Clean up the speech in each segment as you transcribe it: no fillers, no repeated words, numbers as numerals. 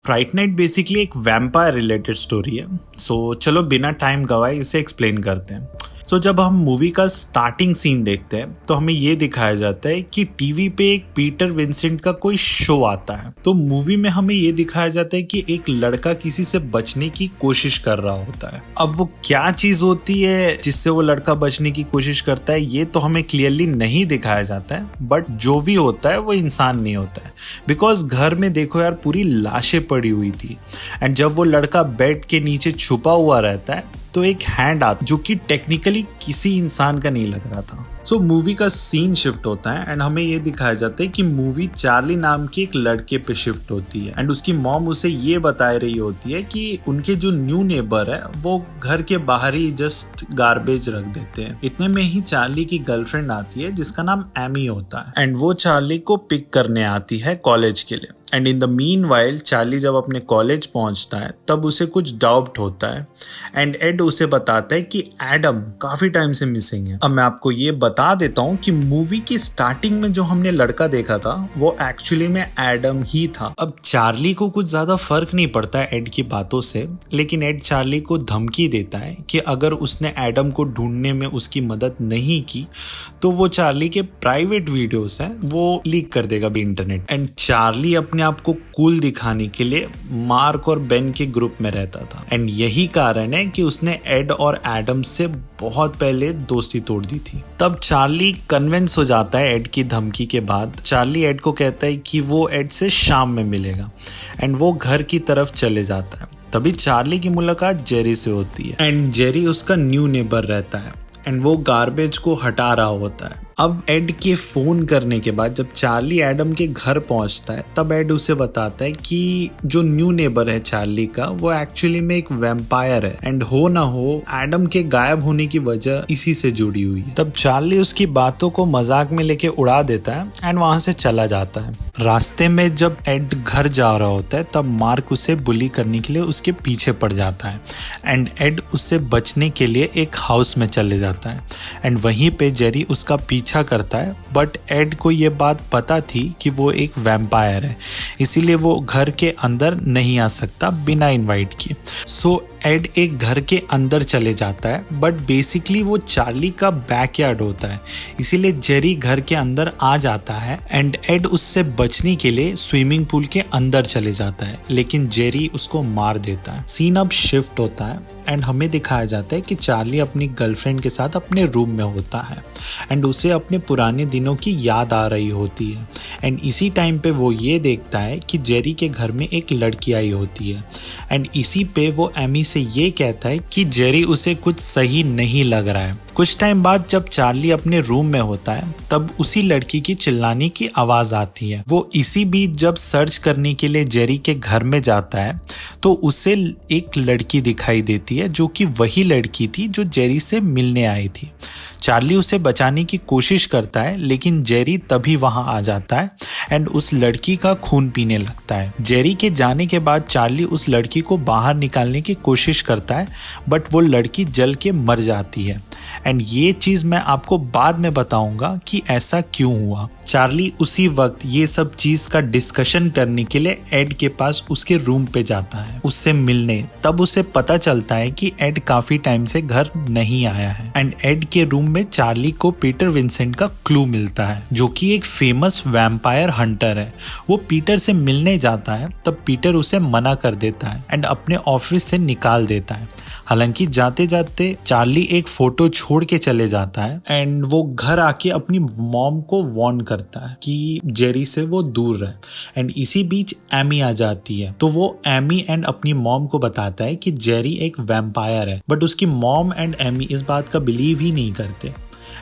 Freight night basically एक vampire related story है। सो चलो बिना टाइम गवाए इसे एक्सप्लेन करते हैं। जब हम मूवी का स्टार्टिंग सीन देखते हैं तो हमें ये दिखाया जाता है कि टीवी पे एक पीटर विंसेंट का कोई शो आता है। तो मूवी में हमें ये दिखाया जाता है कि एक लड़का किसी से बचने की कोशिश कर रहा होता है। अब वो क्या चीज होती है जिससे वो लड़का बचने की कोशिश करता है ये तो हमें क्लियरली नहीं दिखाया जाता है, बट जो भी होता है वो इंसान नहीं होता है। बिकॉज घर में देखो यार पूरी लाशें पड़ी हुई थी एंड जब वो लड़का बेड के नीचे छुपा हुआ रहता है तो एक हैंड आता जो कि टेक्निकली किसी इंसान का नहीं लग रहा था। मूवी का सीन शिफ्ट होता है एंड हमें ये दिखाया जाता है कि मूवी चार्ली नाम के एक लड़के पे शिफ्ट होती है एंड उसकी मॉम उसे ये बता रही होती है कि उनके जो न्यू नेबर है वो घर के बाहर ही जस्ट गार्बेज रख देते हैं। इतने में ही चार्ली की गर्लफ्रेंड आती है जिसका नाम एमी होता है एंड वो चार्ली को पिक करने आती है कॉलेज के लिए। And in the mean while Charlie जब अपने कॉलेज पहुंचता है तब उसे कुछ डाउट होता है एंड एड उसे बताता है कि एडम काफी टाइम से मिसिंग है। अब मैं आपको ये बता देता हूँ कि मूवी की स्टार्टिंग में जो हमने लड़का देखा था वो एक्चुअली में एडम ही था। अब चार्ली को कुछ ज्यादा फर्क नहीं पड़ता है एड की बातों से, लेकिन एड चार्ली को धमकी देता है कि अगर उसने एडम को ढूंढने में उसकी मदद नहीं की तो वो चार्ली के प्राइवेट वीडियोस हैं वो लीक कर देगा भी इंटरनेट। एंड चार्ली अपने आप को कूल दिखाने के लिए मार्क और बेन के ग्रुप में रहता था एंड यही कारण है कि उसने एड और एडम से बहुत पहले दोस्ती तोड़ दी थी। तब चार्ली कन्विंस हो जाता है एड की धमकी के बाद। चार्ली एड को कहता है कि वो एड से शाम में मिलेगा एंड वो घर की तरफ चले जाता है। तभी चार्ली की मुलाकात जेरी से होती है एंड जेरी उसका न्यू नेबर रहता है एंड वो गार्बेज को हटा रहा होता है। अब एड के फोन करने के बाद जब चार्ली एडम के घर पहुंचता है तब एड उसे बताता है कि जो न्यू नेबर है चार्ली का वो एक्चुअली में एक वैम्पायर है एंड हो ना हो एडम के गायब होने की वजह इसी से जुड़ी हुई है। तब चार्ली उसकी बातों को मजाक में लेके उड़ा देता है एंड वहां से चला जाता है। रास्ते में जब एड घर जा रहा होता है तब मार्क उसे बुली करने के लिए उसके पीछे पड़ जाता है एंड एड उससे बचने के लिए एक हाउस में चले जाता है एंड वहीं पे जेरी उसका पीछा करता है। बट एड को ये बात पता थी कि वो एक वैम्पायर है, इसीलिए वो घर के अंदर नहीं आ सकता बिना इनवाइट किए। एड एक घर के अंदर चले जाता है बट बेसिकली वो चार्ली का बैकयार्ड होता है, इसीलिए जेरी घर के अंदर आ जाता है एंड एड उससे बचने के लिए स्विमिंग पूल के अंदर चले जाता है, लेकिन जेरी उसको मार देता है। सीन अब शिफ्ट होता है एंड हमें दिखाया जाता है कि चार्ली अपनी गर्लफ्रेंड के साथ अपने रूम में होता है एंड उसे अपने पुराने दिनों की याद आ रही होती है एंड इसी टाइम पे वो ये देखता है कि जेरी के घर में एक लड़की आई होती है एंड इसी पे वो एमी से ये कहता है कि जेरी उसे कुछ सही नहीं लग रहा है। कुछ टाइम बाद जब चार्ली अपने रूम में होता है तब उसी लड़की की चिल्लाने की आवाज आती है। वो इसी बीच जब सर्च करने के लिए जेरी के घर में जाता है तो उसे एक लड़की दिखाई देती है जो कि वही लड़की थी जो जेरी से मिलने आई थी। चार्ली उसे बचाने की कोशिश करता है लेकिन जेरी तभी वहां आ जाता है एंड उस लड़की का खून पीने लगता है। जेरी के जाने के बाद चार्ली उस लड़की को बाहर निकालने की कोशिश करता है बट वो लड़की जल के मर जाती है एंड ये चीज मैं आपको बाद में बताऊंगा कि ऐसा क्यों हुआ। चार्ली उसी वक्त ये सब चीज का डिस्कशन करने के लिए एड के पास उसके रूम पे जाता है उससे मिलने। तब उसे पता चलता है कि एड काफी टाइम से घर नहीं आया है एंड एड के रूम में चार्ली को पीटर विंसेंट का क्लू मिलता है जो कि एक फेमस वैम्पायर हंटर है। वो पीटर से मिलने जाता है तब पीटर उसे मना कर देता है एंड अपने ऑफिस से निकाल देता है। हालांकि जाते जाते चार्ली एक फोटो छोड़ के चले जाता है एंड वो घर आके अपनी मॉम को वार्न करता है कि जेरी से वो दूर रहे एंड इसी बीच एमी आ जाती है। तो वो एमी एंड अपनी मॉम को बताता है कि जेरी एक वैम्पायर है बट उसकी मॉम एंड एमी इस बात का बिलीव ही नहीं करते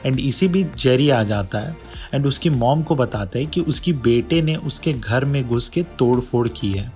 एंड इसी बीच जेरी आ जाता है एंड उसकी मॉम को बताता है कि उसकी बेटे ने उसके घर में घुस के तोड़फोड़ की है,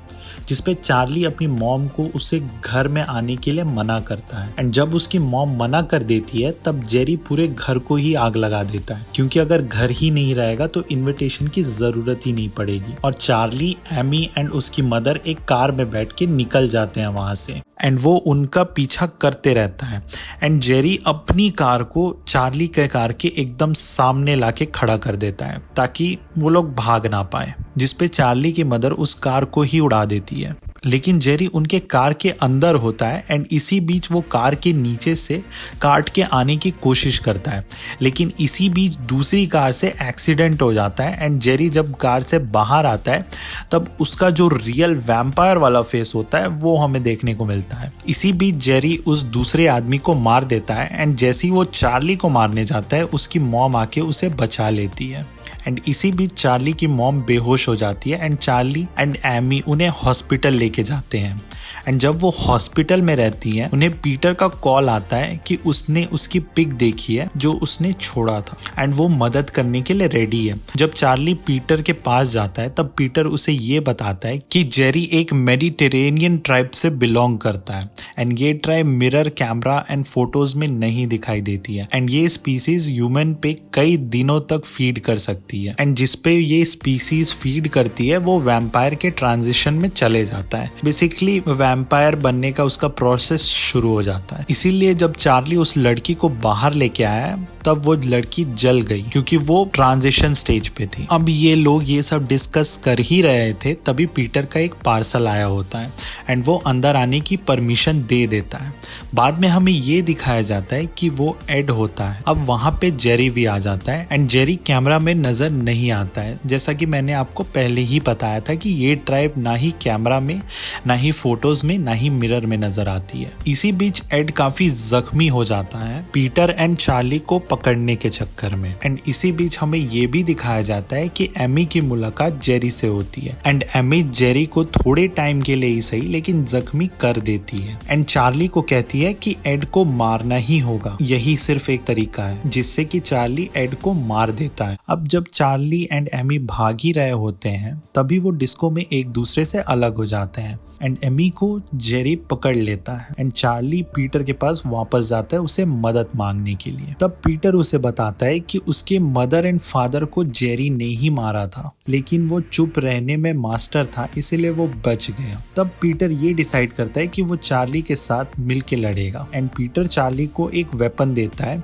जिसपे चार्ली अपनी मॉम को उसे घर में आने के लिए मना करता है एंड जब उसकी मॉम मना कर देती है तब जेरी पूरे घर को ही आग लगा देता है क्योंकि अगर घर ही नहीं रहेगा तो इनविटेशन की जरूरत ही नहीं पड़ेगी। और चार्ली, एमी एंड उसकी मदर एक कार में बैठ के निकल जाते हैं वहां से एंड वो उनका पीछा करते रहता है एंड जेरी अपनी कार को चार्ली के कार के एकदम सामने लाके खड़ा कर देता है ताकि वो लोग भाग ना पाए, जिसपे चार्ली की मदर उस कार को ही उड़ा देती है। लेकिन जेरी उनके कार के अंदर होता है एंड इसी बीच वो कार के नीचे से काट के आने की कोशिश करता है, लेकिन इसी बीच दूसरी कार से एक्सीडेंट हो जाता है एंड जेरी जब कार से बाहर आता है तब उसका जो रियल वैम्पायर वाला फेस होता है वो हमें देखने को मिलता है। इसी बीच जेरी उस दूसरे आदमी को मार देता है एंड जैसे ही वो चार्ली को मारने जाता है उसकी मॉम आके उसे बचा लेती है एंड इसी बीच चार्ली की मॉम बेहोश हो जाती है एंड चार्ली एंड एमी उन्हें हॉस्पिटल लेके जाते हैं एंड जब वो हॉस्पिटल में रहती हैं उन्हें पीटर का कॉल आता है कि उसने उसकी पिग देखी है जो उसने छोड़ा था एंड वो मदद करने के लिए रेडी है। जब चार्ली पीटर के पास जाता है तब पीटर उसे ये बताता है कि जेरी एक मेडिटेरेनियन ट्राइब से बिलोंग करता है एंड ये tribe mirror camera and photos में नहीं दिखाई देती है एंड ये स्पीसीज ह्यूमन पे कई दिनों तक फीड कर सकती है एंड जिसपे ये स्पीसीज फीड करती है वो वैम्पायर के ट्रांजिशन में चले जाता है। बेसिकली वैम्पायर बनने का उसका प्रोसेस शुरू हो जाता है। इसीलिए जब चार्ली उस लड़की को बाहर लेके आया तब वो लड़की जल गई क्योंकि वो ट्रांजिशन स्टेज पे थी। अब ये लोग ये सब डिस्कस कर ही रहे थे तभी पीटर का एक पार्सल आया होता है एंड वो अंदर आने की परमिशन दे देता है। बाद में हमें ये दिखाया जाता है कि वो एड होता है। अब वहां पे जेरी भी आ जाता है एंड जेरी कैमरा में नजर नहीं आता है। जैसा कि मैंने आपको पहले ही बताया था कि ये ट्राइब ना ही कैमरा में ना ही फोटोज में ना ही मिरर में नजर आती है। इसी बीच एड काफी जख्मी हो जाता है पीटर एंड चार्ली को पकड़ने के चक्कर में एंड इसी बीच हमें ये भी दिखाया जाता है कि एमी की मुलाकात जेरी से होती है एंड एमी जेरी को थोड़े टाइम के लिए ही सही लेकिन जख्मी कर देती है एंड चार्ली को कहती है कि एड को मारना ही होगा, यही सिर्फ एक तरीका है जिससे कि चार्ली एड को मार देता है। अब जब चार्ली एंड एमी भाग ही रहे होते हैं तभी वो डिस्को में एक दूसरे से अलग हो जाते हैं एंड एमी को जेरी पकड़ लेता है एंड चार्ली पीटर के पास वापस जाता है उसे मदद मांगने के लिए। तब पीटर उसे बताता है कि उसके मदर एंड फादर को जेरी ने ही मारा था लेकिन वो चुप रहने में मास्टर था इसीलिए वो बच गया। तब पीटर ये डिसाइड करता है कि वो चार्ली के साथ मिलके लड़ेगा एंड पीटर चार्ली को एक वेपन देता है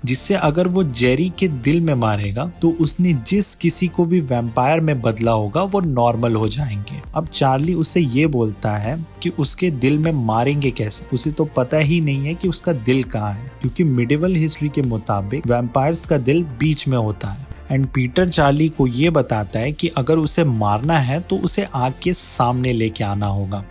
जिससे अगर वो जेरी के दिल में मारेगा तो उसने जिस किसी को भी वैम्पायर में बदला होगा वो नॉर्मल हो जाएंगे। अब चार्ली उससे ये बोलता है कि उसके दिल में मारेंगे कैसे, उसे तो पता ही नहीं है कि उसका दिल कहाँ है क्योंकि मिडिवल हिस्ट्री के मुताबिक वैम्पायर्स का दिल बीच में होता है एंड पीटर चार्ली को ये बताता है कि अगर उसे मारना है तो उसे आग के सामने लेके आना होगा।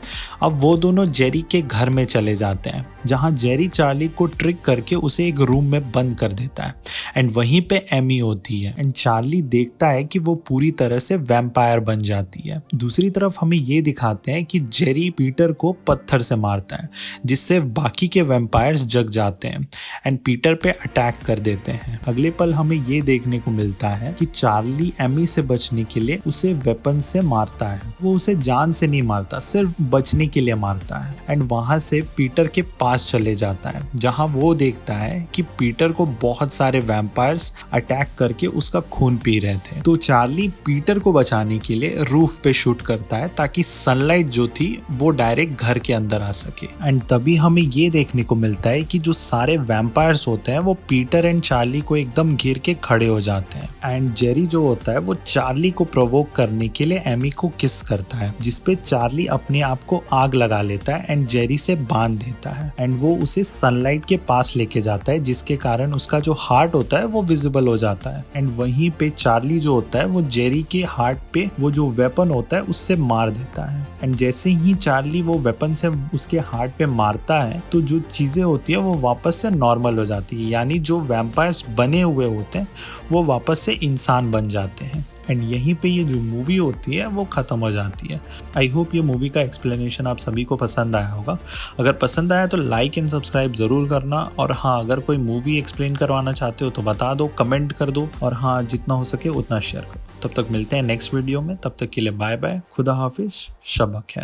अब वो दोनों जेरी के घर में चले जाते हैं जहां जेरी चार्ली को ट्रिक करके उसे एक रूम में बंद कर देता है एंड वहीं पे एमी होती है एंड चार्ली देखता है कि वो पूरी तरह से वैम्पायर बन जाती है। दूसरी तरफ हमें ये दिखाते हैं कि जेरी पीटर को पत्थर से मारता है जिससे बाकी के वैम्पायर्स जग जाते हैं एंड पीटर पे अटैक कर देते हैं। अगले पल हमें ये देखने को मिलता है कि चार्ली एमी से बचने के लिए उसे वेपन से मारता है। वो उसे जान से नहीं मारता, सिर्फ बचने के लिए मारता है एंड वहां से पीटर के पास चले जाता है जहां वो देखता है कि पीटर को बहुत सारे वैम्पायर्स अटैक करके उसका खून पी रहे थे। तो चार्ली पीटर को बचाने के लिए रूफ पे शूट करता है ताकि सनलाइट जो थी वो डायरेक्ट घर के अंदर आ सके एंड तभी हमें ये देखने को मिलता है कि जो सारे वैम्पायर्स होते हैं वो पीटर एंड चार्ली को एकदम घेर के खड़े हो जाते हैं एंड जेरी जो होता है वो चार्ली को प्रोवोक करने के लिए एमी को किस करता है जिसपे चार्ली अपने आप को आग लगा लेता है एंड जेरी से बांध देता है एंड वो उसे सनलाइट के पास लेके जाता है जिसके कारण उसका जो हार्ट होता है वो विजिबल हो जाता है एंड वहीं पे चार्ली जो होता है वो जेरी के हार्ट पे वो जो वेपन होता है उससे मार देता है एंड जैसे ही चार्ली वो वेपन से उसके हार्ट पे मारता है तो जो चीजें होती है वो वापस से नॉर्मल हो जाती है, यानी जो वैम्पायर्स बने हुए होते हैं वो वापस से इंसान बन जाते हैं एंड यहीं पे ये जो मूवी होती है वो ख़त्म हो जाती है। आई होप ये मूवी का एक्सप्लेनेशन आप सभी को पसंद आया होगा। अगर पसंद आया तो लाइक एंड सब्सक्राइब ज़रूर करना और हाँ, अगर कोई मूवी एक्सप्लेन करवाना चाहते हो तो बता दो, कमेंट कर दो और हाँ, जितना हो सके उतना शेयर करो। तब तक मिलते हैं नेक्स्ट वीडियो में, तब तक के लिए बाय बाय, खुदा हाफिज, शब खैर।